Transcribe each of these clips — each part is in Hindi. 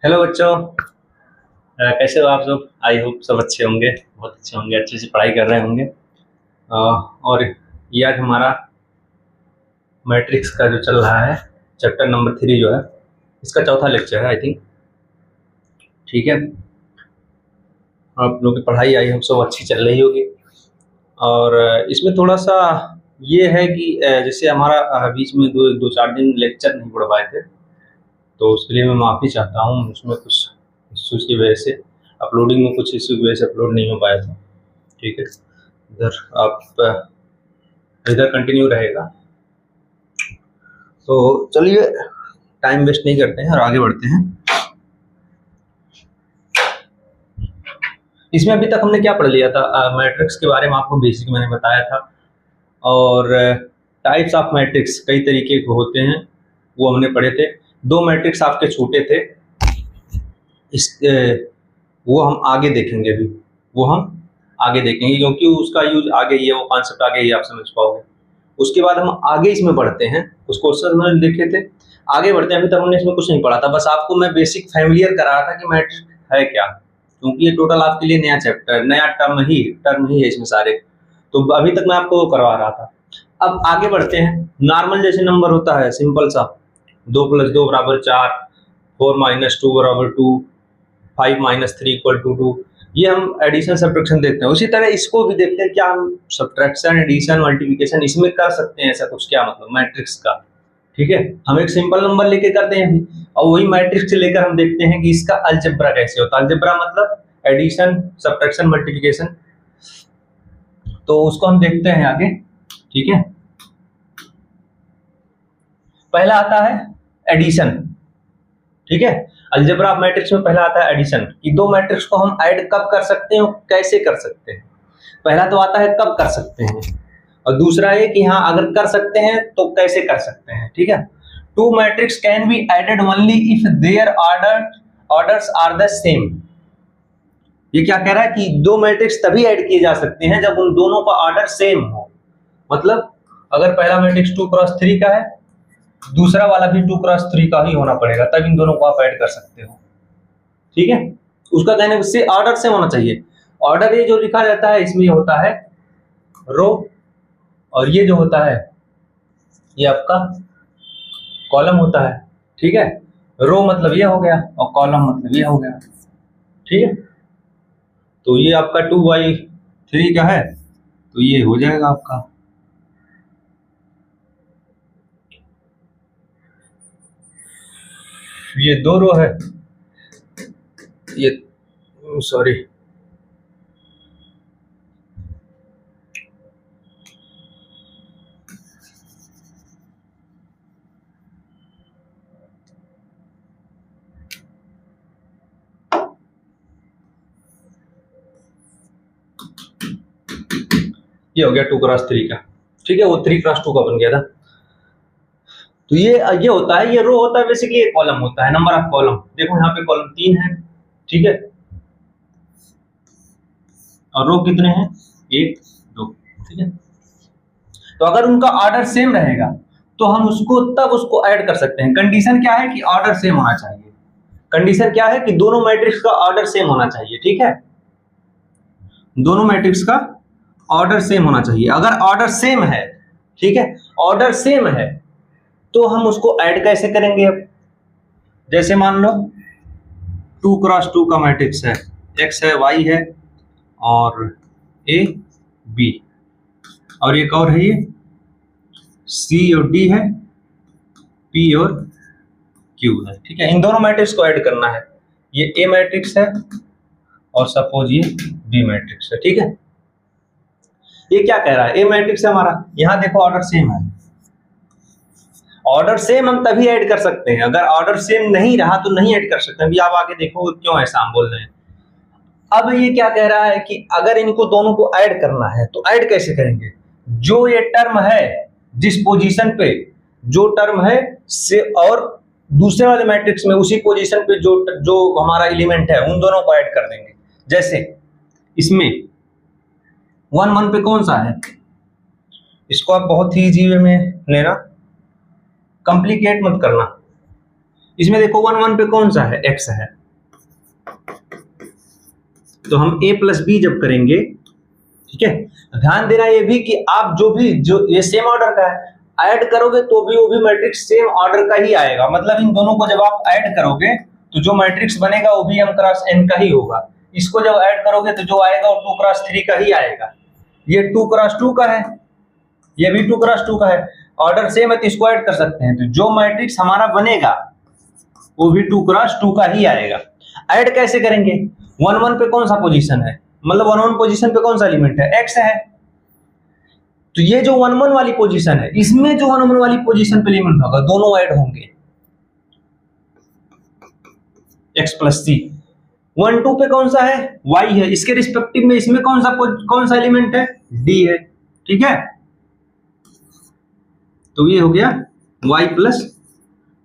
हेलो बच्चों। कैसे हो आप सब? आई होप सब अच्छे होंगे, बहुत अच्छे होंगे, अच्छे से पढ़ाई कर रहे होंगे। और ये आज हमारा मैट्रिक्स का जो चल रहा है, चैप्टर नंबर 3 जो है, इसका चौथा लेक्चर है आई थिंक। ठीक है, आप लोग की पढ़ाई आई होप सब अच्छी चल रही होगी। और इसमें थोड़ा सा ये है कि जैसे हमारा बीच में दो दो चार दिन लेक्चर नहीं पढ़ पाए थे, तो उसके लिए मैं माफ़ी चाहता हूँ। उसमें कुछ इश्यूज़ की वजह से, अपलोडिंग में कुछ इश्यू की वजह से अपलोड नहीं हो पाया था। ठीक है, इधर आप इधर कंटिन्यू रहेगा। तो चलिए, टाइम वेस्ट नहीं करते हैं और आगे बढ़ते हैं। इसमें अभी तक हमने क्या पढ़ लिया था? मैट्रिक्स के बारे में आपको बेसिक मैंने बताया था, और टाइप्स ऑफ मैट्रिक्स कई तरीके के होते हैं वो हमने पढ़े थे। दो मैट्रिक्स आपके छूटे थे, वो हम आगे देखेंगे। अभी वो हम आगे देखेंगे क्योंकि उसका यूज आगे ही है, वो कॉन्सेप्ट आगे ही आप समझ पाओगे। उसके बाद हम आगे इसमें बढ़ते हैं, कुछ क्वेश्चन हमने देखे थे, आगे बढ़ते हैं। अभी तक हमने इसमें कुछ नहीं पढ़ा था, बस आपको मैं बेसिक फैमिलियर करा रहा था कि मैट्रिक्स है क्या, क्योंकि ये टोटल आपके लिए नया चैप्टर, नया टर्म ही है इसमें सारे। तो अभी तक मैं आपको वो करवा रहा था। अब आगे बढ़ते हैं। नॉर्मल जैसे नंबर होता है, सिंपल सा, 2 + 2 = 4, 4 - 2 = 2, 5 - 3 = 2। ये हम एडिशन सब्ट्रैक्शन देखते हैं। उसी तरह इसको भी देखते हैं, क्या हम सब्ट्रैक्शन, एडिशन, मल्टीप्लिकेशन इसमें कर सकते हैं ऐसा कुछ? क्या मतलब मैट्रिक्स का? ठीक है, हम एक सिंपल नंबर लेके करते हैं अभी, और वही मैट्रिक्स लेकर हम देखते हैं कि इसका अलजेब्रा कैसे होता है। अलजेब्रा मतलब एडिशन, सब्ट्रैक्शन, मल्टीप्लिकेशन। तो उसको हम देखते हैं आगे। ठीक है, पहला आता है एडिशन। ठीक है, अलजेब्रा ऑफ मैट्रिक्स में पहला आता है एडिशन, कि दो मैट्रिक्स को हम ऐड कब कर सकते हैं और कैसे कर सकते हैं। पहला तो आता है कब कर सकते हैं, और दूसरा है कि हाँ अगर कर सकते हैं तो कैसे कर सकते हैं। ठीक है, two matrix can be added only if their orders are the same. ये क्या कह रहा है कि दो मैट्रिक्स तभी ऐड किए जा सकते हैं जब उन दोनों का ऑर्डर सेम हो। मतलब अगर पहला मैट्रिक्स 2 × 3 का है, दूसरा वाला भी 2 × 3 का ही होना पड़ेगा, तब इन दोनों को आप ऐड कर सकते हो। ठीक है, उसका कहने से ऑर्डर सेम होना चाहिए। ऑर्डर ये जो लिखा जाता है इसमें ये होता है रो, और ये जो होता है ये आपका कॉलम होता है। ठीक है, रो मतलब ये हो गया और कॉलम मतलब ये हो गया। ठीक है, तो ये आपका 2/3 का है, तो ये हो जाएगा आपका, ये 2 रो है, ये सॉरी, ये हो गया 2 × 3 का। ठीक है, वो 3 × 2 का बन गया था। तो ये होता है, ये रो होता है, बेसिकली ये कॉलम होता है, नंबर ऑफ कॉलम। देखो यहाँ पे कॉलम 3 है। ठीक है, और रो कितने हैं? 1 2। ठीक है, तो अगर उनका ऑर्डर सेम रहेगा तो हम तब उसको ऐड कर सकते हैं। कंडीशन क्या है कि ऑर्डर सेम होना चाहिए। कंडीशन क्या है कि दोनों मैट्रिक्स का ऑर्डर सेम होना चाहिए। ठीक है, दोनों मैट्रिक्स का ऑर्डर सेम होना चाहिए। अगर ऑर्डर सेम है, ठीक है, ऑर्डर सेम है, तो हम उसको ऐड कैसे करेंगे? अब जैसे मान लो 2 × 2 का मैट्रिक्स है, x है, y है, और a b, और एक और है, ये c और d है, p और q है। ठीक है, इन दोनों मैट्रिक्स को ऐड करना है। ये a मैट्रिक्स है और सपोज ये b मैट्रिक्स है। ठीक है, ये क्या कह रहा है? a मैट्रिक्स है हमारा, यहां देखो ऑर्डर सेम है। ऑर्डर सेम हम तभी ऐड कर सकते हैं, अगर ऑर्डर सेम नहीं रहा तो नहीं ऐड कर सकते। अभी आप आगे देखो क्यों ऐसा हम बोल रहे हैं। अब ये क्या कह रहा है कि अगर इनको दोनों को ऐड करना है तो ऐड कैसे करेंगे? जो ये टर्म है, जिस पोजीशन पे जो टर्म है से, और दूसरे वाले मैट्रिक्स में उसी पोजीशन पे जो जो हमारा एलिमेंट है, उन दोनों को ऐड कर देंगे। जैसे इसमें 1 1 पे कौन सा है, इसको आप बहुत ही इजी वे में लेना, कॉम्प्लिकेट मत करना। इसमें देखो 1 1 पे कौन सा है, x है, तो हम a प्लस बी जब करेंगे, ठीक है, ध्यान देना ये भी कि आप जो ये सेम ऑर्डर का है, ऐड करोगे तो भी वो भी मैट्रिक्स सेम ऑर्डर का ही आएगा। मतलब इन दोनों को जब आप ऐड करोगे तो जो मैट्रिक्स बनेगा वो भी m क्रॉस n का ही होगा। इसको जब ऐड करोगे तो जो आएगा वो 2 क्रॉस 3 का ही आएगा। ये 2 क्रॉस 2 का है, ये भी 2 क्रॉस 2 का है, ऑर्डर सेम है तो इसको ऐड कर सकते हैं। तो जो मैट्रिक्स हमारा बनेगा वो भी 2 क्रॉस 2 का ही आएगा। ऐड कैसे करेंगे, 1 1 पे कौन सा पोजीशन है, मतलब 1 1 पोजीशन पे कौन सा एलिमेंट है, x है, तो ये जो 1 1 वाली पोजीशन है, इसमें जो 1 1 वाली पोजीशन पे एलिमेंट होगा दोनों ऐड होंगे, x प्लस सी। 1 2 पे कौन सा है, y है, इसके रिस्पेक्टिव में इसमें कौन सा एलिमेंट है, d है, ठीक है, तो ये हो गया y प्लस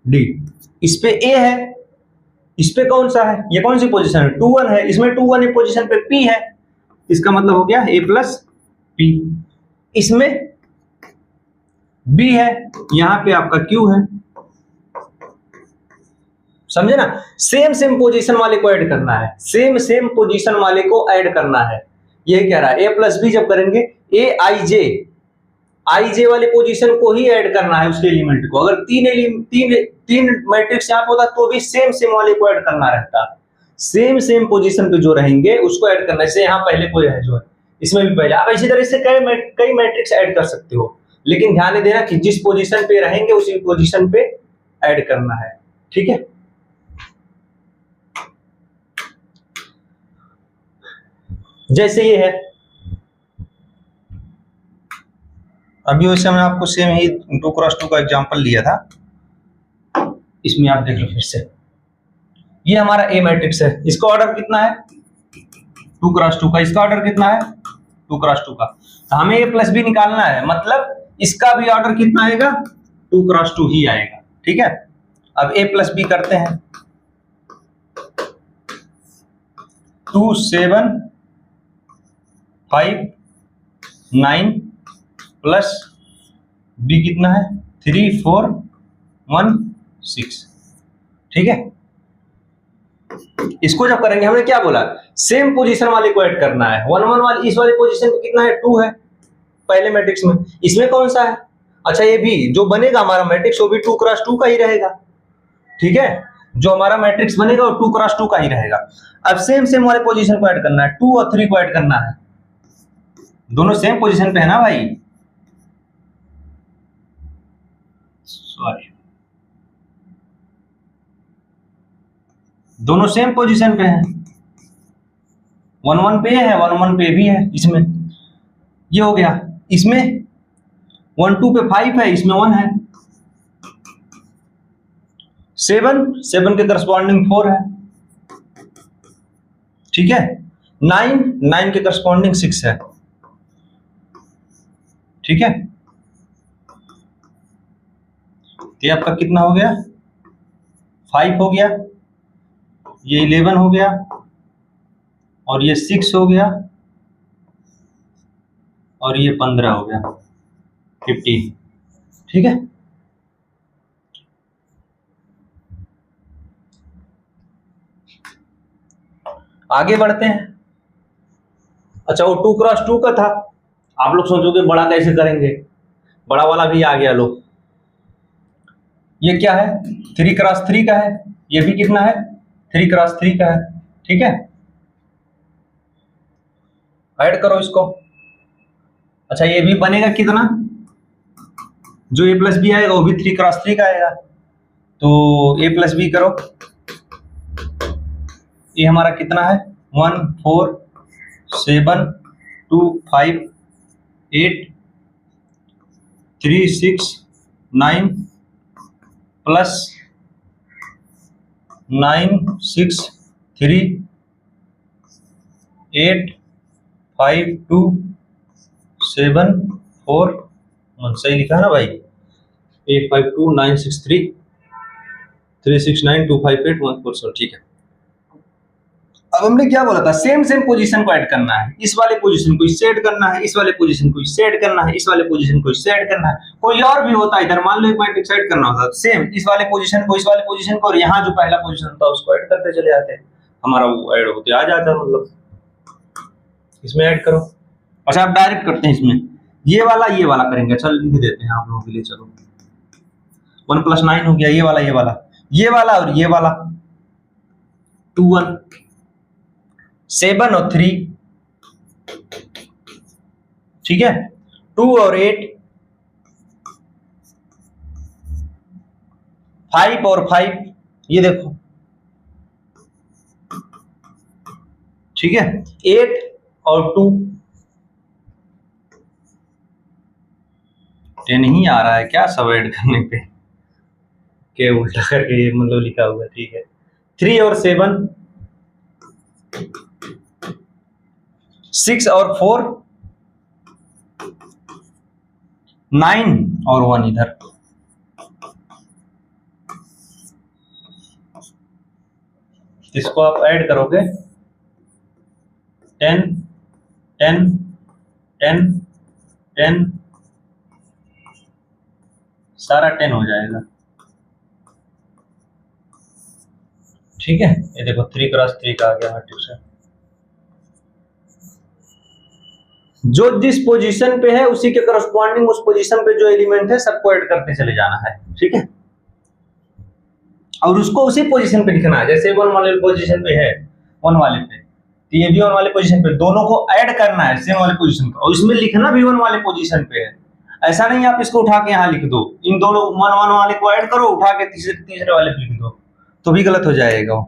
डी। इस पे a है, इस पे कौन सा है, ये कौन सी पोजीशन है, 2 1 है, इसमें 2 1 पोजीशन पे p है, इसका मतलब हो गया a प्लस p। इसमें b है, यहां पे आपका q है, समझे ना। सेम पोजीशन वाले को ऐड करना है, सेम पोजीशन वाले को ऐड करना है, ये कह रहा है। a प्लस बी जब करेंगे, a आई जे वाले पोजीशन को ही ऐड करना है, उसके एलिमेंट को। अगर तीन मैट्रिक्स यहाँ पे होता तो भी सेम वाले को ऐड करना रहता, सेम पोजीशन पे जो रहेंगे उसको ऐड करना है। जैसे यहाँ पहले कोई है जो है, इसमें भी पहले, आप इसी तरह से कई मैट्रिक्स ऐड कर सकते हो, लेकिन ध्यान देना कि जिस पोजीशन पे रहेंगे उसी पोजीशन पे ऐड करना है, ठीक है। जैसे ये है, अभी वैसे मैंने आपको सेम ही 2 क्रॉस 2 का एग्जांपल लिया था, इसमें आप देख लो फिर से। ये हमारा ए मैट्रिक्स है, इसका ऑर्डर कितना है, 2 क्रॉस 2 का, इसका ऑर्डर कितना है, 2 क्रॉस 2 का। तो हमें ए प्लस बी निकालना है, मतलब इसका भी ऑर्डर कितना आएगा, 2 क्रॉस 2 ही आएगा, ठीक है। अब ए प्लस बी करते हैं, 2 7 5 9 प्लस बी कितना है, 3 4 1 6, ठीक है। इसको जब करेंगे, हमने क्या बोला, सेम पोजीशन वाले को ऐड करना है। 1 1 वाले इस वाले पोजीशन पे कितना है, 2 है पहले मैट्रिक्स में, इसमें कौन सा है, अच्छा ये भी जो बनेगा हमारा मैट्रिक्स वो भी 2 क्रॉस 2 का ही रहेगा, ठीक है। जो हमारा मैट्रिक्स बनेगा वो 2 क्रॉस 2 का ही रहेगा। अब सेम वाले पोजीशन को ऐड करना है, 2 और 3 को ऐड करना है, दोनों सेम पोजीशन पे है ना भाई, सॉरी, दोनों सेम पोजीशन पे हैं, 1 1 पे है, 1 1 पे भी है, इसमें ये हो गया। इसमें 1 2 पे 5 है, इसमें 1 है, 7 के करस्पॉन्डिंग 4 है, ठीक है, 9 के करस्पॉन्डिंग 6 है, ठीक है। ये आपका कितना हो गया, 5 हो गया, ये 11 हो गया, और ये 6 हो गया, और ये 15 हो गया, 15, ठीक है। आगे बढ़ते हैं। अच्छा, वो 2 क्रॉस 2 का था, आप लोग सोचोगे बड़ा कैसे करेंगे, बड़ा वाला भी आ गया। लो, ये क्या है, 3 क्रॉस 3 का है, ये भी कितना है, 3 क्रॉस 3 का है, ठीक है। ऐड करो इसको। अच्छा, ये भी बनेगा कितना, जो ए प्लस बी आएगा वो भी 3 क्रॉस 3 का आएगा, तो ए प्लस बी करो, ये हमारा कितना है, 1 4 7 2 5 8 3 6 9 प्लस 9 6 3 8 5 2 7 4 1, सही लिखा है ना भाई, 8 5 2 9 6 3 3 6 9 2 5 8 1 4 7, ठीक है। अब हमने क्या बोला था, सेम सेम पोजीशन को ऐड करना है, इस वाले पोजीशन को इससे ऐड करना है, इस वाले पोजीशन को इससे ऐड करना है, इस वाले पोजीशन को इससे ऐड करना है। कोई और भी होता है, इधर मान लो एक मैट्रिक्स ऐड करना होता है, सेम इस वाले पोजीशन को इस वाले पोजीशन को और यहाँ जो पहला पोजीशन होता है उसको ऐड करते चले जाते हैं, हमारा वो ऐड होते आ जाता है, मतलब इसमें ऐड करो। अच्छा आप डायरेक्ट करते हैं इसमें, ये वाला करेंगे। अच्छा लिख देते हैं आप लोगों के लिए, चलो 1 + 9 हो गया, ये वाला और ये वाला 2 1 7 और 3, ठीक है, 2 और 8 5 और 5, ये देखो, ठीक है, 8 और 2 10 ही आ रहा है क्या सब ऐड करने पे, के उल्टा करके ये मतलब लिखा हुआ है, ठीक है, 3 और 7 6 और 4 9 और 1 इधर, इसको आप ऐड करोगे 10 10 10 10, सारा 10 हो जाएगा, ठीक है। ये देखो 3 × 3 का आ गया मैट्रिक्स है। जो जिस पोजीशन पे है उसी के करस्पॉन्डिंग उस पोजीशन पे जो एलिमेंट है सबको ऐड करते चले जाना है, ठीक है, और उसको उसी पोजीशन पे लिखना है। जैसे 1 वाले पोजीशन पे है, 1 वाले पे, तो ये भी 1 वाले पोजीशन पे, दोनों को ऐड करना है सेम वाले पोजीशन पे, और इसमें लिखना भी 1 वाले पोजीशन पे है। ऐसा नहीं आप इसको उठा के यहाँ लिख दो, इन दोनों 1 1 वाले को ऐड करो, उठा के तीसरे वाले पे लिख दो, तो भी गलत हो जाएगा।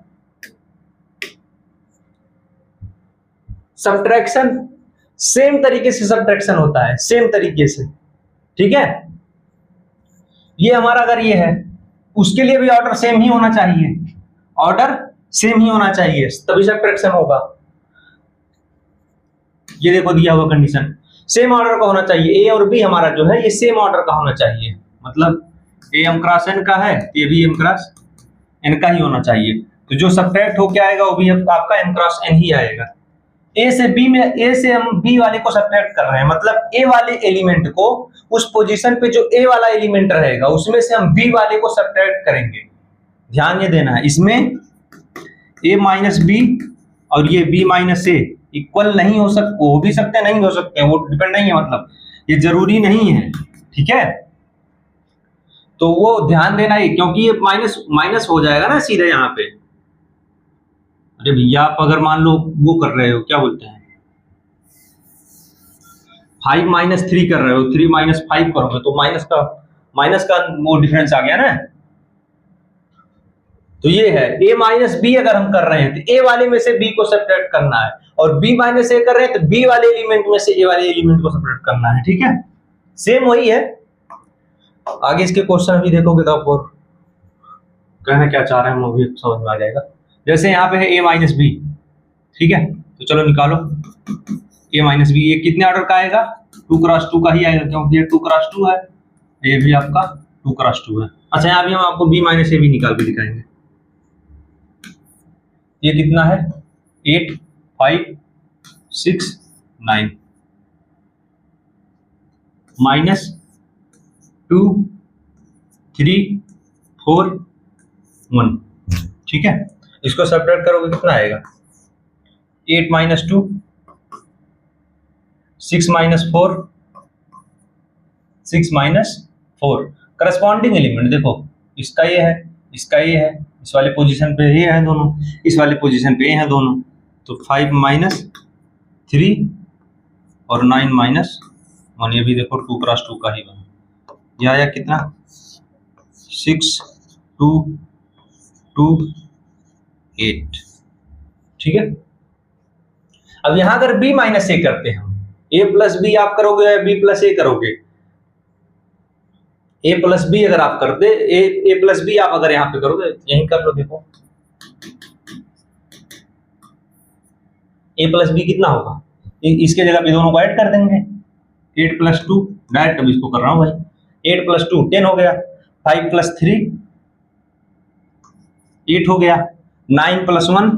सब्ट्रैक्शन सेम तरीके से सब्ट्रैक्शन होता है, सेम तरीके से, ठीक है। ये हमारा अगर ये है, उसके लिए भी ऑर्डर सेम ही होना चाहिए, ऑर्डर सेम ही होना चाहिए, तभी सब्ट्रैक्शन होगा। ये देखो दिया हुआ कंडीशन, सेम ऑर्डर का होना चाहिए, ए और बी हमारा जो है ये सेम ऑर्डर का होना चाहिए, मतलब ए m क्रॉस n का है, ये भी m क्रॉस n का ही होना चाहिए, तो जो सब्ट्रैक्ट होके आएगा वो भी आपका m क्रॉस n ही आएगा। ए से बी में, ए से हम बी वाले को सब्ट्रैक्ट कर रहे हैं, मतलब ए वाले एलिमेंट को उस पोजीशन पे जो ए वाला एलिमेंट रहेगा उसमें से हम बी वाले को सब्ट्रैक्ट करेंगे। ध्यान ये देना है, इसमें ए माइनस बी और ये बी माइनस ए इक्वल नहीं हो सकते, हो भी सकते नहीं हो सकते, वो डिपेंड नहीं है, मतलब ये जरूरी नहीं है, ठीक है। तो वो ध्यान देना है, क्योंकि ये माइनस माइनस हो जाएगा ना सीधे यहाँ पे। अरे भैया आप अगर मान लो वो कर रहे हो, क्या बोलते हैं, 5 - 3 कर रहे हो, 3 - 5 करोगे तो माइनस का वो डिफरेंस आ गया ना। तो ये है a माइनस बी, अगर हम कर रहे हैं तो a वाले में से b को सब्ट्रैक्ट करना है, और b माइनस a कर रहे हैं तो b वाले एलिमेंट में से a वाले एलिमेंट को सब्ट्रैक्ट करना है, ठीक है, सेम वही है। आगे इसके क्वेश्चन अभी देखोगे तो आपको कहना क्या चाह रहे हैं वो भी समझ में आ जाएगा। जैसे यहाँ पे है a माइनस बी, ठीक है, तो चलो निकालो a माइनस बी, ये कितने ऑर्डर का आएगा, 2 × 2 का ही आएगा, क्योंकि ये 2 × 2 है, ये भी आपका 2 × 2 है। अच्छा यहाँ भी हम आपको b माइनस ए भी निकाल के दिखाएंगे। ये कितना है, 8 5 6 9 -2 3 4 1, ठीक है। इसको सब्ट्रैक्ट करोगे कितना आएगा, 8 - 2 6 - 4 6 - 4, करस्पॉन्डिंग एलिमेंट देखो, इसका ये है, इसका ये है, इस वाले पोजीशन पे ये है दोनों, इस वाले पोजीशन पे ये है दोनों, तो 5 - 3 और 9 - 1, ये भी देखो 2 × 2 का ही बना, ये आया कितना, 6 2 2 8, ठीक है। अब यहां अगर b माइनस ए करते हैं, a प्लस बी आप करोगे या b प्लस ए करोगे, a प्लस बी अगर आप करते, a प्लस बी आप अगर यहाँ पे करोगे, यहीं कर लो, देखो a प्लस बी कितना होगा, इसके जगह पे दोनों को ऐड कर देंगे, 8 + 2, डायरेक्ट अब इसको कर रहा हूं भाई, 8 + 2 10 हो गया, 5 + 3 8 हो गया, 9 + 1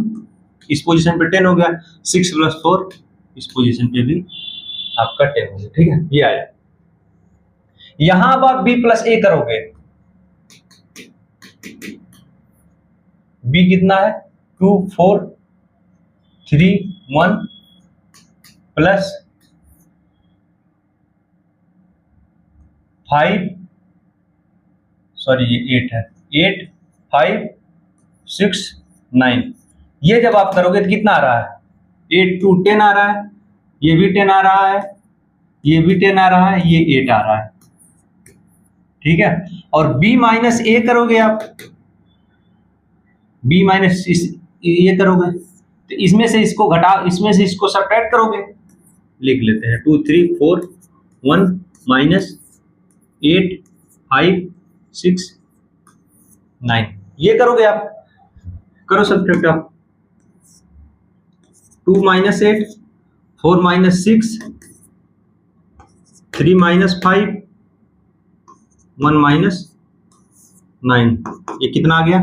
इस पोजीशन पे 10 हो गया, 6 + 4 इस पोजीशन पे भी आपका 10 हो गया। ठीक है, ये आया। यहां अब आप b + a करोगे, b कितना है 2 4 3 1 प्लस 5, सॉरी ये 8 है, 8 5 6 9। ये जब आप करोगे तो कितना आ रहा है, 8 2 10 आ रहा है, ये भी 10 आ रहा है, ये भी 10 आ रहा है, ये 8 आ रहा है। ठीक है, और b - a करोगे आप, b माइनस ये करोगे तो इसमें से इसको घटा, इसमें से इसको सब्ट्रैक्ट करोगे, लिख लेते हैं 2 3 4 1 -8 5 6 9, ये करोगे आप, करो सब्ट्रैक्ट आप, 2 - 8 4 - 6 3 - 5 1 - 9, ये कितना आ गया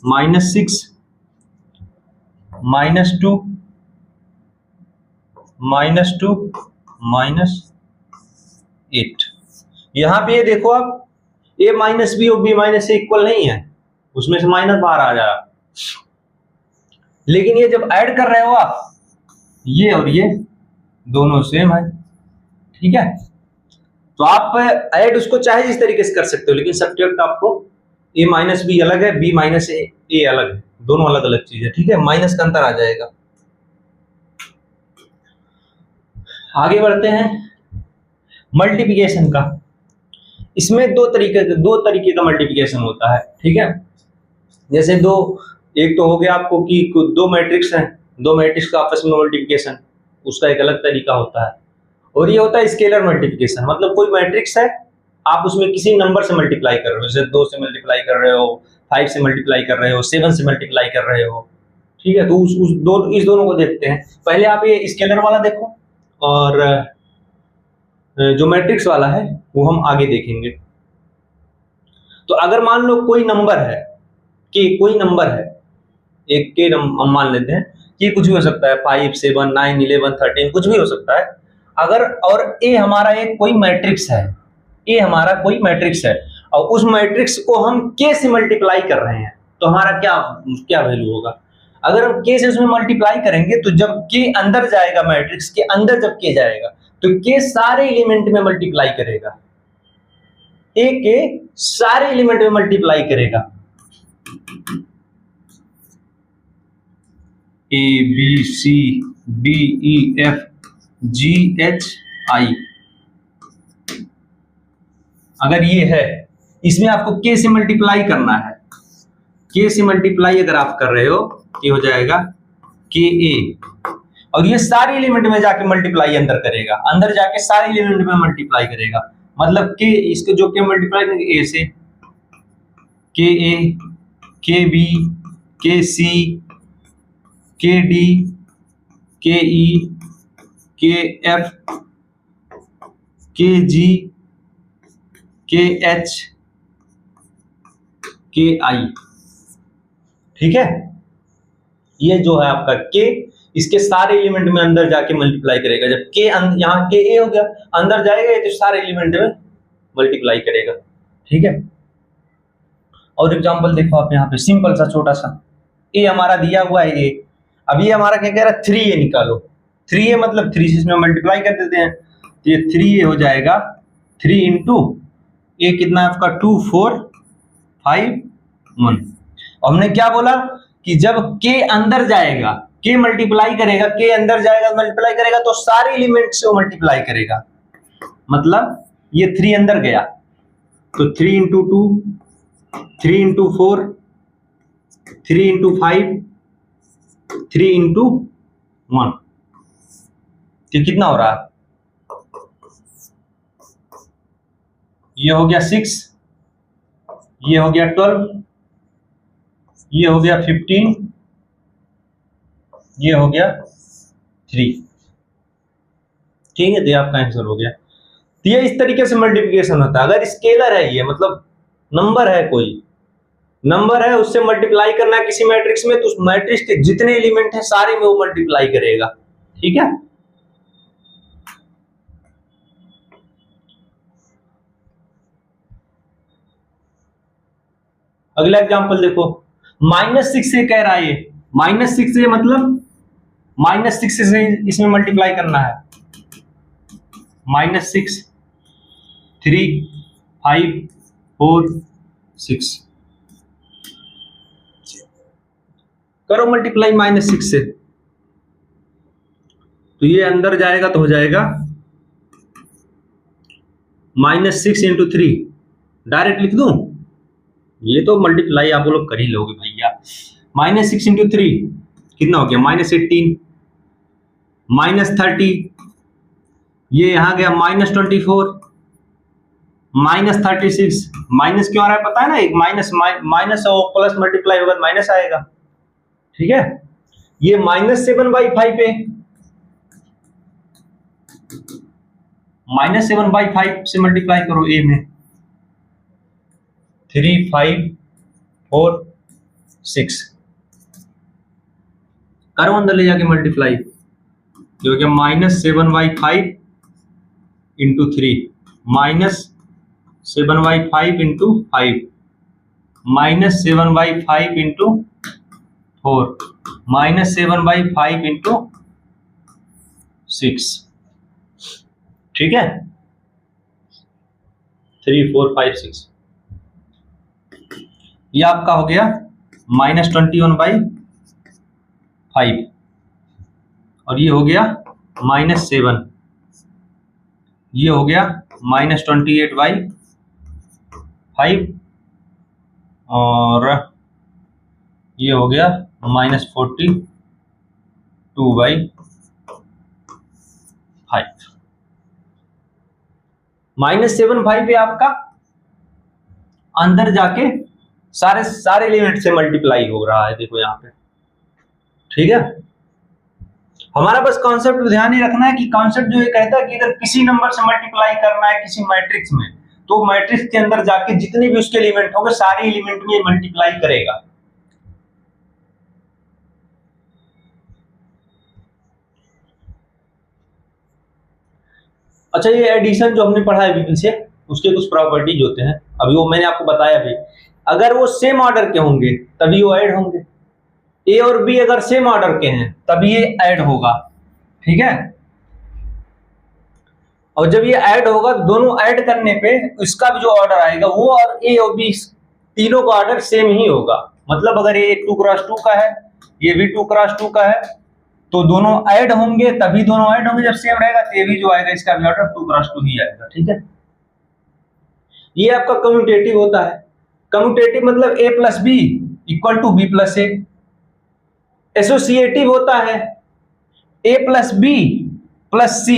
-6 -2 -2 -8। यहां पे ये देखो आप, a - b और b - a इक्वल नहीं है, उसमें से माइनस बाहर आ जाएगा। लेकिन ये जब ऐड कर रहे हो आप, ये और ये दोनों सेम है। ठीक है, तो आप ऐड उसको चाहे इस तरीके से कर सकते हो, लेकिन सब्ट्रैक्ट आपको a - b अलग है, b - a अलग है, दोनों अलग अलग चीज है। ठीक है, माइनस का अंतर आ जाएगा। आगे बढ़ते हैं मल्टीप्लिकेशन का। इसमें दो तरीके का मल्टीप्लिकेशन होता है। ठीक है, जैसे एक तो हो गया आपको कि दो मैट्रिक्स हैं, दो मैट्रिक्स का आपस में मल्टीप्लिकेशन, उसका एक अलग तरीका होता है। और ये होता है स्केलर मल्टीप्लिकेशन, मतलब कोई मैट्रिक्स है, आप उसमें किसी नंबर से मल्टीप्लाई कर रहे हो, जैसे 2 से मल्टीप्लाई कर रहे हो, 5 से मल्टीप्लाई कर रहे हो, 7 से मल्टीप्लाई कर रहे हो। ठीक है, तो इस दोनों को देखते हैं। पहले आप ये स्केलर वाला देखो, और जो मैट्रिक्स वाला है वो हम आगे देखेंगे। तो अगर मान लो कोई नंबर है, एक के हम मान लेते हैं कि कुछ भी हो सकता है, 5 7 9 11 13 कुछ भी हो सकता है। अगर और ए हमारा एक कोई मैट्रिक्स है, और उस मैट्रिक्स को हम के से मल्टीप्लाई कर रहे हैं, तो हमारा क्या वैल्यू होगा। अगर हम के से उसमें मल्टीप्लाई करेंगे, तो जब के अंदर जाएगा, मैट्रिक्स के अंदर जब के जाएगा, तो के सारे एलिमेंट में मल्टीप्लाई करेगा, ए के सारे एलिमेंट में मल्टीप्लाई करेगा, A B C D E F G H I. अगर ये है, इसमें आपको के से मल्टीप्लाई करना है, के से मल्टीप्लाई अगर आप कर रहे हो, ये हो जाएगा के ए, और ये सारे एलिमेंट में जाके मल्टीप्लाई अंदर करेगा, अंदर जाके सारे एलिमेंट में मल्टीप्लाई करेगा। मतलब के इसके जो के मल्टीप्लाई करेंगे, ए से के ए, के बी, के सी, के डी, के ई, के एफ, के जी, के एच, के आई। ठीक है, ये जो है आपका के, इसके सारे एलिमेंट में अंदर जाके मल्टीप्लाई करेगा। जब के यहाँ के ए हो गया, अंदर जाएगा तो सारे एलिमेंट में मल्टीप्लाई करेगा। ठीक है, और एग्जांपल देखो आप यहाँ पे, सिंपल सा छोटा सा, ए हमारा दिया हुआ है, ए, अब ये हमारा क्या कह रहा है, 3a निकालो। 3a मतलब 3 से इसमें मल्टीप्लाई कर देते हैं, तो ये 3a हो जाएगा 3 इंटू ए, कितना है आपका 2 4 5 1। और हमने क्या बोला कि जब के अंदर जाएगा, के मल्टीप्लाई करेगा, के अंदर जाएगा मल्टीप्लाई करेगा, तो सारे एलिमेंट से वो मल्टीप्लाई करेगा। मतलब ये 3 अंदर गया, तो 3 इंटू 2, 3 इंटू 4, 3 इंटू 5, 3 इंटू 1, तो कितना हो रहा है, ये हो गया 6, ये हो गया 12, ये हो गया 15, ये हो गया 3। ठीक है, तो आपका आंसर हो गया। तो ये इस तरीके से मल्टीप्लिकेशन होता है। अगर स्केलर है, ये मतलब नंबर है कोई, नंबर है उससे मल्टीप्लाई करना है किसी मैट्रिक्स में, तो उस मैट्रिक्स के जितने एलिमेंट है सारे में वो मल्टीप्लाई करेगा। ठीक है, अगला एग्जांपल देखो, -6 से कह रहा है ये, -6 से मतलब -6 से इसमें मल्टीप्लाई करना है, -6 3 5 4 6 करो मल्टीप्लाई -6 से, तो ये अंदर जाएगा तो हो जाएगा -6 × 3, डायरेक्ट लिख दूं, ये तो मल्टीप्लाई आप लोग कर ही लोगे भैया। -6 × 3 कितना हो गया, -18 -30, ये यहां गया -24 -36, माइनस क्यों आ रहा है पता है ना, एक माइनस और प्लस मल्टीप्लाई होगा माइनस आएगा। ठीक है, ये -7/5 पे, -7/5 से मल्टीप्लाई करो ए में, 3 5 4 6 करो अंदर ले जाके मल्टीप्लाई, जो कि -7/5 × 3 -7/5 × 5 -7/5 × 4 -7/5 × 6। ठीक है, 3 4 5 6, ये आपका हो गया -21/5 और ये हो गया -7, ये हो गया -28/5 और ये हो गया -42/5। -7/5 पे आपका अंदर जाके सारे एलिमेंट से मल्टीप्लाई हो रहा है, देखो यहाँ पे। ठीक है, हमारा बस कॉन्सेप्ट ध्यान ही रखना है कि कॉन्सेप्ट जो ये कहता है कि अगर किसी नंबर से मल्टीप्लाई करना है किसी मैट्रिक्स में, तो मैट्रिक्स के अंदर जाके जितने भी उसके एलिमेंट होंगे सारे एलिमेंट में मल्टीप्लाई करेगा। अच्छा, ये एडिशन जो हमने पढ़ा है अभी से, उसके कुछ प्रॉपर्टीज होते हैं, अभी वो मैंने आपको बताया भी, अगर वो सेम ऑर्डर के होंगे तभी वो ऐड होंगे, ए और बी अगर सेम ऑर्डर के हैं तभी ये ऐड होगा। ठीक है, और जब ये ऐड होगा तो दोनों ऐड करने पे इसका भी जो ऑर्डर आएगा वो और ए और बी तीनों का ऑर्डर सेम ही होगा। मतलब अगर ये 2x2 का है, ये भी 2x2 का है, तो दोनों ऐड होंगे तभी दोनों ऐड होंगे, जब सेम रहेगा तो ये भी जो आएगा इसका भी ऑर्डर 2x2 ही आएगा। ठीक है, ये आपका कम्यूटेटिव होता है। कम्यूटेटिव मतलब a + b = b + a। Associative होता है a + b + c,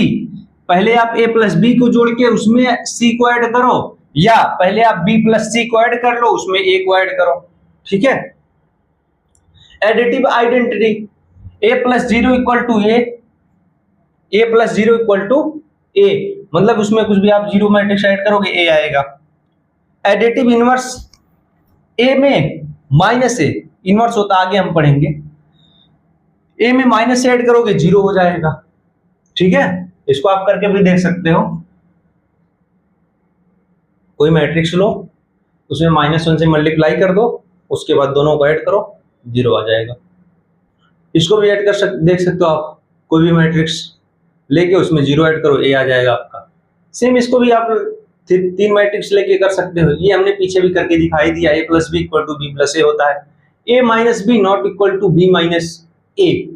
पहले आप a + b को जोड़ के उसमें c को ऐड करो, या पहले आप b + c को ऐड कर लो उसमें a को ऐड करो। ठीक है, additive identity a + 0 = a, a + 0 = a, मतलब उसमें कुछ भी आप जीरो मैट्रिक्स ऐड करोगे a आएगा। एडिटिव इनवर्स a में -a इनवर्स होता, आगे हम पढ़ेंगे, a में माइनस ऐड करोगे 0 हो जाएगा। ठीक है, इसको आप करके भी देख सकते हो, कोई मैट्रिक्स लो उसमें -1 से मल्टीप्लाई कर दो, उसके बाद दोनों को ऐड करो 0 आ जाएगा। इसको भी ऐड कर देख सकते हो आप, कोई भी मैट्रिक्स लेके उसमें 0 ऐड करो, a आ जाएगा आपका। सेम इसको भी आप 3 मैट्रिक्स लेके कर सकते हो, ये हमने पीछे भी करके दिखाई दिया, a + b = b + a होता है, a - b ≠ b - a।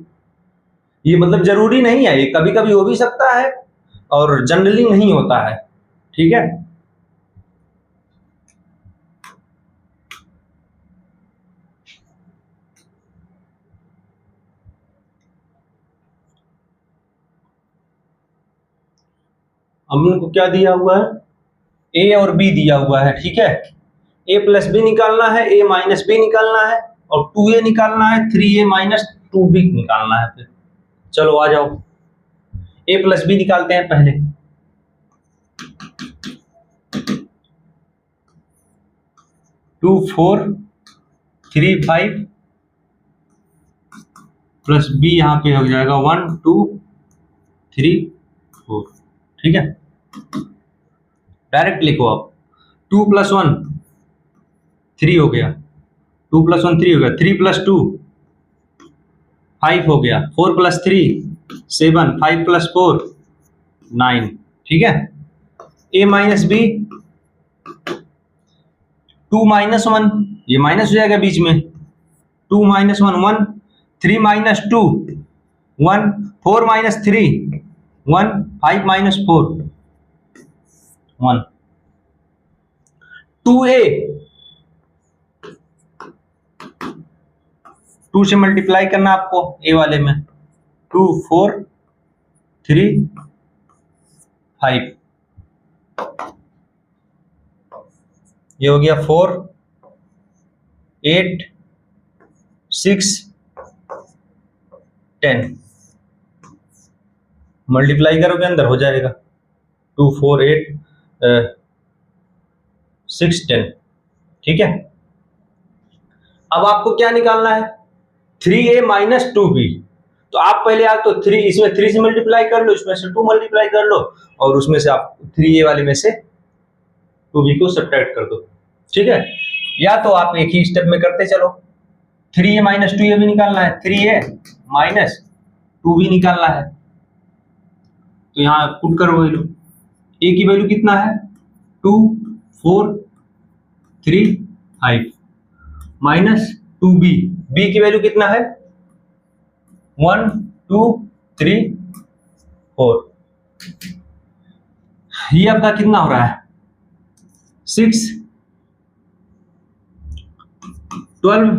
ये मतलब जरूरी नहीं है, ये कभी कभी हो भी सकता है और जनरली नहीं होता है। ठीक है, हमने को क्या दिया हुआ है, a और b दिया हुआ है। ठीक है, a + b निकालना है, a - b निकालना है, और 2a निकालना है, 3a - 2b निकालना है। फिर चलो आ जाओ, a + b निकालते हैं पहले। 2 4 3 5 प्लस बी यहाँ पे हो जाएगा 1 2 3 4। ठीक है, डायरेक्ट लिखो आप। 2 + 1 3 हो गया, 2 + 1 3 हो गया, 3 + 2 5 हो गया, 4 + 3 7, 5 + 4 9। ठीक है, a माइनस बी, 2 - 1 ये माइनस हो जाएगा बीच में, 2 - 1 1, 3 - 2 1, 4 - 3 1, 5 - 4 1। 2a 2 से मल्टीप्लाई करना आपको a वाले में, 2 4 3 5, ये हो गया 4 8 6 10। मल्टीप्लाई करोगे अंदर हो जाएगा 2 4 8 6 10। ठीक है, अब आपको क्या निकालना है, 3a - 2b। तो आप पहले आप तो 3 इसमें 3 से मल्टीप्लाई कर लो, इसमें से 2 मल्टीप्लाई कर लो, और उसमें से आप 3a वाले में से 2b को सब्ट्रैक्ट कर दो। ठीक है, या तो आप एक ही स्टेप में करते चलो, 3a - 2a भी निकालना है, 3a - 2b निकालना है, तो यहाँ पुट करो वैल्यू। a की वैल्यू कितना है, 2 4 3 5 माइनस 2b, b की वैल्यू कितना है, 1 2 3 4। ये आपका कितना हो रहा है, 6 12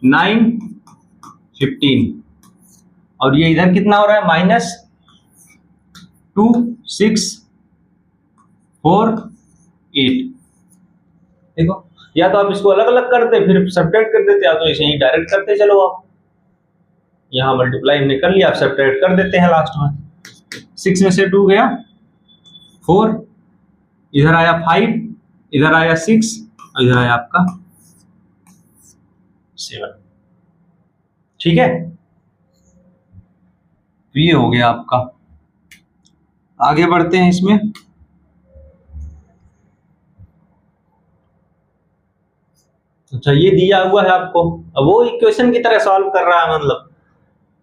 9 15, और ये इधर कितना हो रहा है, -2 6 4 8। देखो, या तो आप इसको अलग अलग करते फिर सब्ट्रैक्ट कर देते, या तो इसे ही डायरेक्ट करते चलो आप। यहाँ मल्टीप्लाई हमने कर लिया, आप सब्ट्रैक्ट कर देते हैं लास्ट में। 6 में से 2 गया 4, इधर आया 5, इधर आया 6, और इधर आया आपका 7। ठीक है, ये हो गया आपका। आगे बढ़ते हैं इसमें। अच्छा, ये दिया हुआ है आपको, अब वो इक्वेशन की तरह सॉल्व कर रहा है, मतलब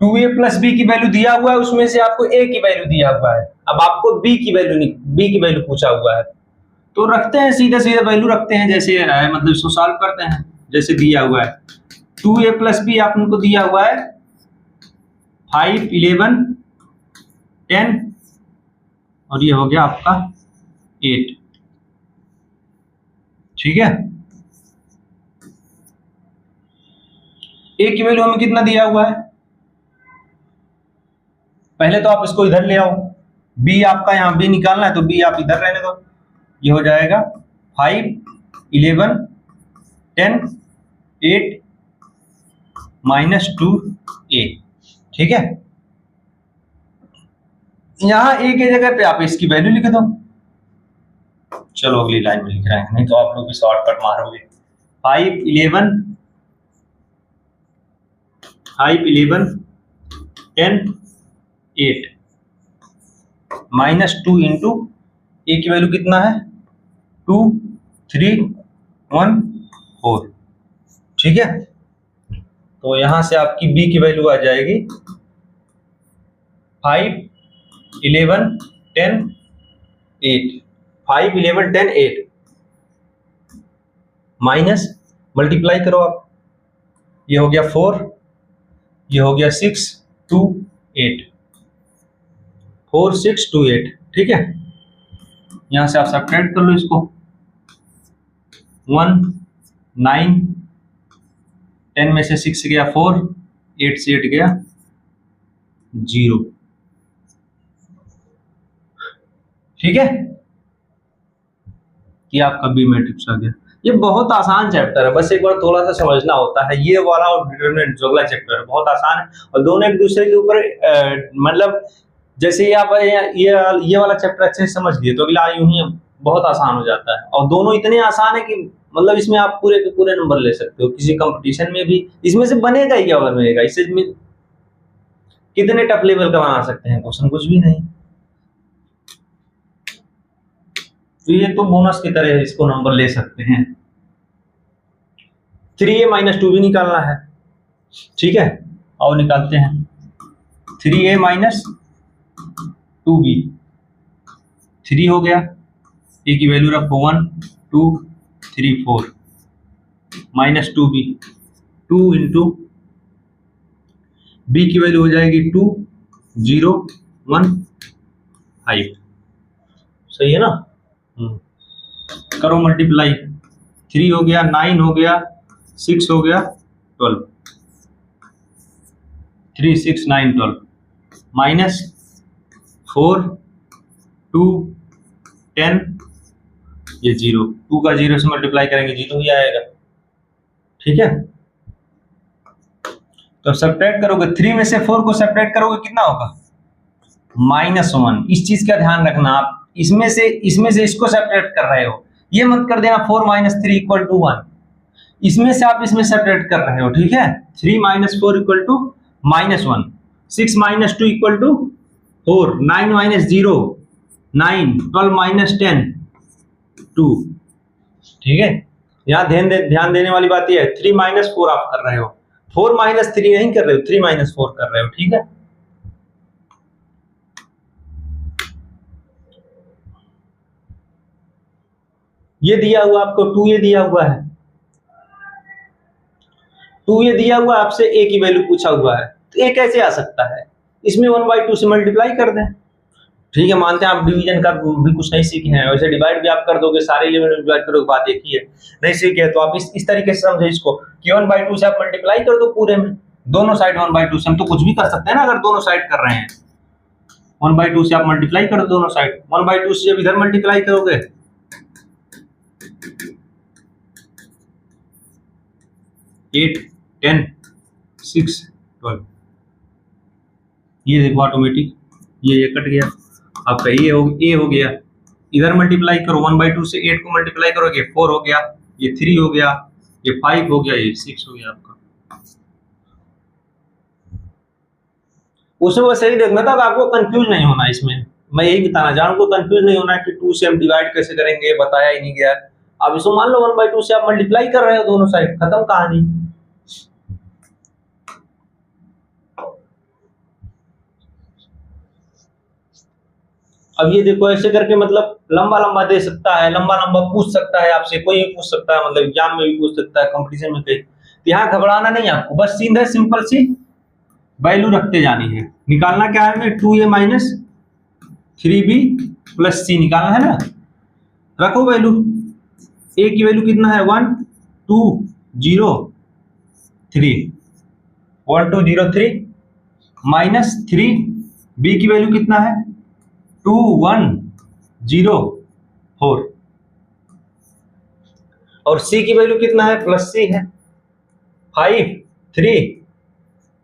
2a + b की वैल्यू दिया हुआ है, उसमें से आपको a की वैल्यू दिया हुआ है, अब आपको b की वैल्यू पूछा हुआ है, तो रखते हैं सीधे सीधे वैल्यू रखते हैं जैसे है, मतलब इसको सॉल्व करते हैं जैसे दिया हुआ है। 2a + b आप उनको दिया हुआ है 5 11 10, और ये हो गया आपका 8। ठीक है, a की वैल्यू हमें कितना दिया हुआ है, पहले तो आप इसको इधर ले आओ, b आपका यहाँ b निकालना है, तो b आप इधर रहने दो, ये हो जाएगा 5 11 10 8 -2a। ठीक है, यहाँ a के जगह पे आप इसकी वैल्यू लिख दो। चलो अगली लाइन में लिख रहे हैं, नहीं तो आप लोग भी शॉर्टकट मारोगे। 5 11 10 8 -2 इंटू a की वैल्यू कितना है, 2 3 1 4। ठीक है, तो यहां से आपकी b की वैल्यू आ जाएगी 5 11 10 8, 5 11 10 8 माइनस मल्टीप्लाई करो आप, ये हो गया 4, ये हो गया 6 2 8, 4 6 2 8। ठीक है, यहां से आप सब्ट्रैक्ट कर लो इसको, 1 9 10 में से 6 गया 4, 8 से 8 गया 0। ठीक है, ये आपका बी मैट्रिक्स आ गया। ये बहुत आसान चैप्टर है, बस एक बार थोड़ा सा समझना होता है। ये वाला और डिटरमिनेंट जो अगला चैप्टर है बहुत आसान है, और दोनों एक दूसरे के ऊपर मतलब जैसे ये आप ये वाला चैप्टर अच्छे से समझ लिए तो अगला यूं ही बहुत आसान हो जाता है, और दोनों इतने आसान है कि मतलब इसमें आप पूरे के पूरे नंबर ले सकते हो, किसी कंपटीशन में भी इसमें से बनेगा ही क्या बनेगा, इससे कितने टफ लेवल का बना सकते हैं क्वेश्चन, कुछ भी नहीं। तो ये तो बोनस की तरह इसको नंबर ले सकते हैं। 3a माइनस 2b निकालना है, ठीक है, और निकालते हैं 3a माइनस 2b, 3 हो गया, a की वैल्यू रखो 1 2 3 4 माइनस 2b, 2 इंटू b की वैल्यू हो जाएगी 2 0 1 5, सही है ना। करो मल्टीप्लाई, 3 हो गया, 9 हो गया, 6 हो गया, 12, 3 6 9 12 माइनस 4 2 10, ये 0, 2 का 0 से मल्टीप्लाई करेंगे 0 ही आएगा, ठीक है। तो सब्ट्रैक्ट करोगे, 3 में से 4 को सब्ट्रैक्ट करोगे कितना होगा, -1। इस चीज का ध्यान रखना, आप इसमें से इसको सब्ट्रैक्ट कर रहे हो, ये मत कर देना 4 - 3 = 1, इसमें से आप इसमें सब्ट्रैक्ट कर रहे हो, ठीक है। 3 - 4 = -1, 6 - 2 = 4, 9 - 0 9, 12 - 10 2, ठीक है। यहाँ ध्यान देने वाली बात यह है, 3 - 4 आप कर रहे हो, 4 - 3 नहीं कर रहे हो, 3 - 4 कर रहे हो, ठीक है। ये दिया हुआ आपको 2a दिया हुआ है, 2a दिया हुआ आपसे a की वैल्यू पूछा हुआ है, तो a कैसे आ सकता है, इसमें 1/2 से मल्टीप्लाई कर दें, ठीक है। मानते हैं आप डिवीजन का भी कुछ नहीं सीखे हैं, वैसे डिवाइड भी आप कर दोगे, सारे एलिमेंट में डिवाइड करोगे, बात एक ही है। नहीं सीखे हैं तो आप इस तरीके से समझे इसको कि 1/2 से आप मल्टीप्लाई कर दो पूरे में, दोनों साइड 1/2 से, हम तो कुछ भी कर सकते हैं ना, अगर दोनों साइड कर रहे हैं 1/2 से आप मल्टीप्लाई कर दो दोनों साइड, 1/2 से जब इधर मल्टीप्लाई करोगे 8 10 6 12, ये देखो ऑटोमेटिक ये कट गया, आपका ए हो गया, इधर मल्टीप्लाई करो 1/2 से 8 को मल्टीप्लाई करोगे 4 हो गया, ये 3 हो गया, ये 5 हो गया, ये 6 हो गया आपका। उसमें बस यही देखना था, आपको कंफ्यूज नहीं होना, इसमें मैं यही बताना चाह रहा हूँ, कंफ्यूज नहीं होना कि 2 से हम डिवाइड कैसे करेंगे, बताया ही नहीं गया। अब इसको मान लो 1/2 से आप मल्टीप्लाई कर रहे हो दोनों साइड, खत्म कहानी। अब ये देखो ऐसे करके मतलब लंबा लंबा दे सकता है, लंबा लंबा पूछ सकता है आपसे, कोई भी पूछ सकता है, मतलब एग्जाम में भी पूछ सकता है, कंपटीशन में कहीं। तो यहाँ घबराना नहीं आपको, बस सीधा सिंपल सी वैल्यू रखते जानी है। निकालना क्या है, 2a minus 3b plus c निकालना है ना, रखो वैल्यू। a की वैल्यू कितना है 1 2 0 3, 1 2 0 3 माइनस 3, b की वैल्यू कितना है 2 1 0 4, और c की वैल्यू कितना है प्लस c है 5 3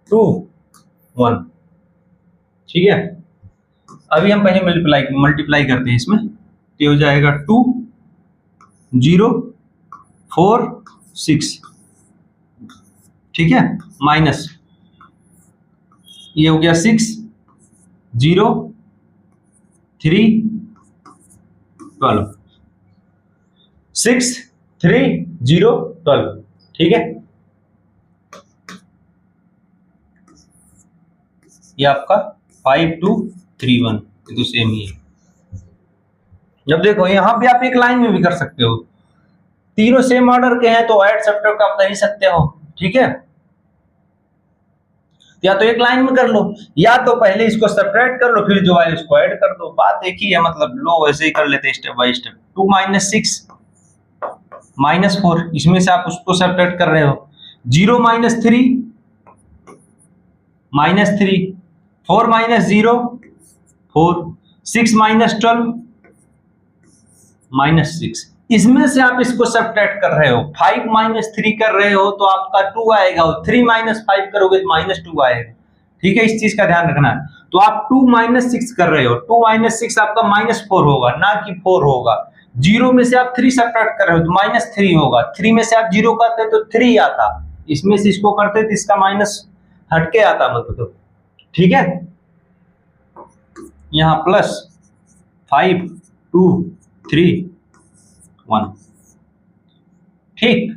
2 1, ठीक है। अभी हम पहले मल्टीप्लाई करते हैं इसमें, ये हो जाएगा 2 0 4 6, ठीक है, माइनस ये हो गया 6 0 3 12, 6 3 0 12, ठीक है। ये आपका 5 2 3 1, ये तो सेम ही है। जब देखो यहाँ पे आप एक लाइन में भी कर सकते हो, तीनों सेम ऑर्डर के हैं तो ऐड सब्ट्रैक्ट आप कर ही सकते हो, ठीक है। या तो एक लाइन में कर लो, या तो पहले इसको सब्ट्रैक्ट कर लो, फिर जो है इसको ऐड कर दो, बात एक ही है, मतलब लो वैसे ही कर लेते हैं स्टेप बाय स्टेप। 2 - 6 -4, इसमें से आप उसको सब्ट्रैक्ट कर रहे हो, 0 - 3 -3, 4 - 0 4, 6 - 12 -6, इसमें से आप इसको सब्ट्रैक्ट कर रहे हो। 5 - 3 कर रहे हो तो आपका 2 आएगा, और 3 - 5 करोगे तो -2 आएगा, ठीक है। इस चीज का ध्यान रखना। तो आप 2 - 6 कर रहे हो, 2 - 6 आपका -4 होगा, ना कि 4 होगा, जीरो में से आप 3 सब्ट्रैक्ट कर रहे हो तो -3 होगा, 3 में से आप 0 करते तो 3 आता, इसमें से इसको करते तो इसका माइनस हटके आता, मतलब तो ठीक है। यहाँ +5 2 3 1, ठीक।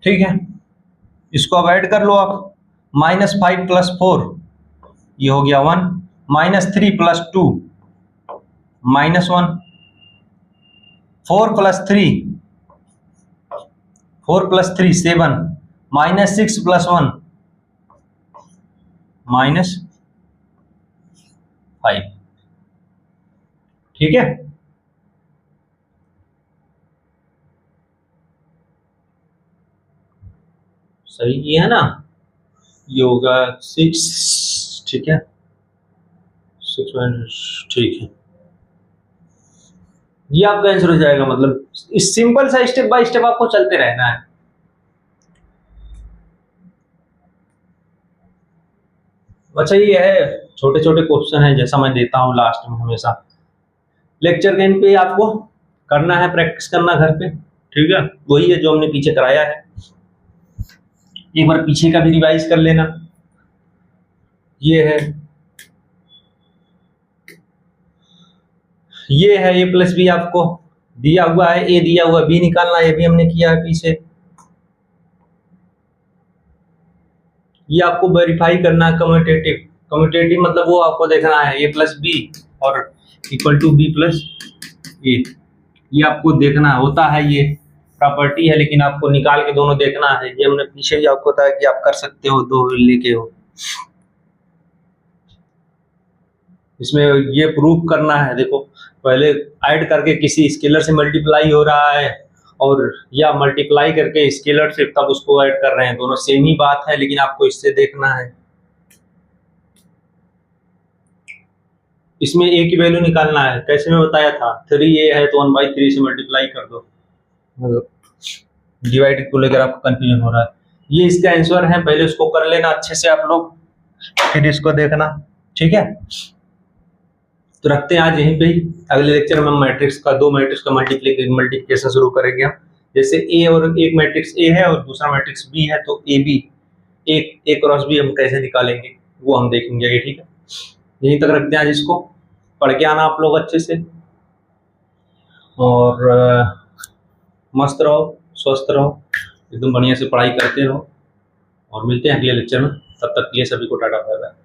ठीक है, इसको अब ऐड कर लो आप। -5 + 4 ये हो गया 1, -3 + 2 -1, 4 + 3 7, -6 + 1 -5, ठीक है। सही ये है ना, ये होगा 6, ठीक है 6 ठीक है, ये आपका आंसर हो जाएगा। मतलब इस सिंपल सा स्टेप बाय स्टेप आपको चलते रहना है। अच्छा ये है छोटे छोटे क्वेश्चन है, जैसा मैं देता हूँ लास्ट में हमेशा लेक्चर के एंड पे, आपको करना है, प्रैक्टिस करना घर पे, ठीक है। वही है जो हमने पीछे कराया है, एक बार पीछे का भी रिवाइज कर लेना। ये है a + b आपको दिया हुआ है, a दिया हुआ, b निकालना है, ये भी हमने किया है पीछे। ये आपको वेरीफाई करना है, कम्यूटेटिव मतलब वो आपको देखना है a + b और = b + a, ये आपको देखना होता है, ये प्रॉपर्टी है, लेकिन आपको निकाल के दोनों देखना है। ये हमने पीछे ही आपको बताया कि आप कर सकते हो, दो लेके हो। इसमें ये प्रूफ करना है, देखो पहले ऐड करके किसी स्केलर से मल्टीप्लाई हो रहा है, और या मल्टीप्लाई करके स्केलर से तब उसको ऐड कर रहे हैं, दोनों सेम ही बात है, लेकिन आपको इससे देखना है। इसमें a की वैल्यू निकालना है, कैसे मैं बताया था, 3a है तो 1/3 से मल्टीप्लाई कर दो, डिवाइड को लेकर आपको कंफ्यूजन हो रहा है। ये इसका आंसर है, पहले उसको कर लेना अच्छे से आप लोग, फिर इसको देखना, ठीक है। तो रखते हैं आज यहीं पे ही, अगले लेक्चर में हम मैट्रिक्स का, दो मैट्रिक्स का मल्टीप्लिकेशन शुरू करेंगे हम। जैसे ए और एक मैट्रिक्स ए है और दूसरा मैट्रिक्स बी है, तो A B A cross B हम कैसे निकालेंगे वो हम देखेंगे, ठीक है। यहीं तक रखते हैं आज, इसको पढ़ के आना आप लोग अच्छे से, और मस्त रहो, स्वस्थ रहो, एकदम बढ़िया से पढ़ाई करते रहो, और मिलते हैं अगले लेक्चर में। तब तक के लिए सभी को टाटा बाय बाय।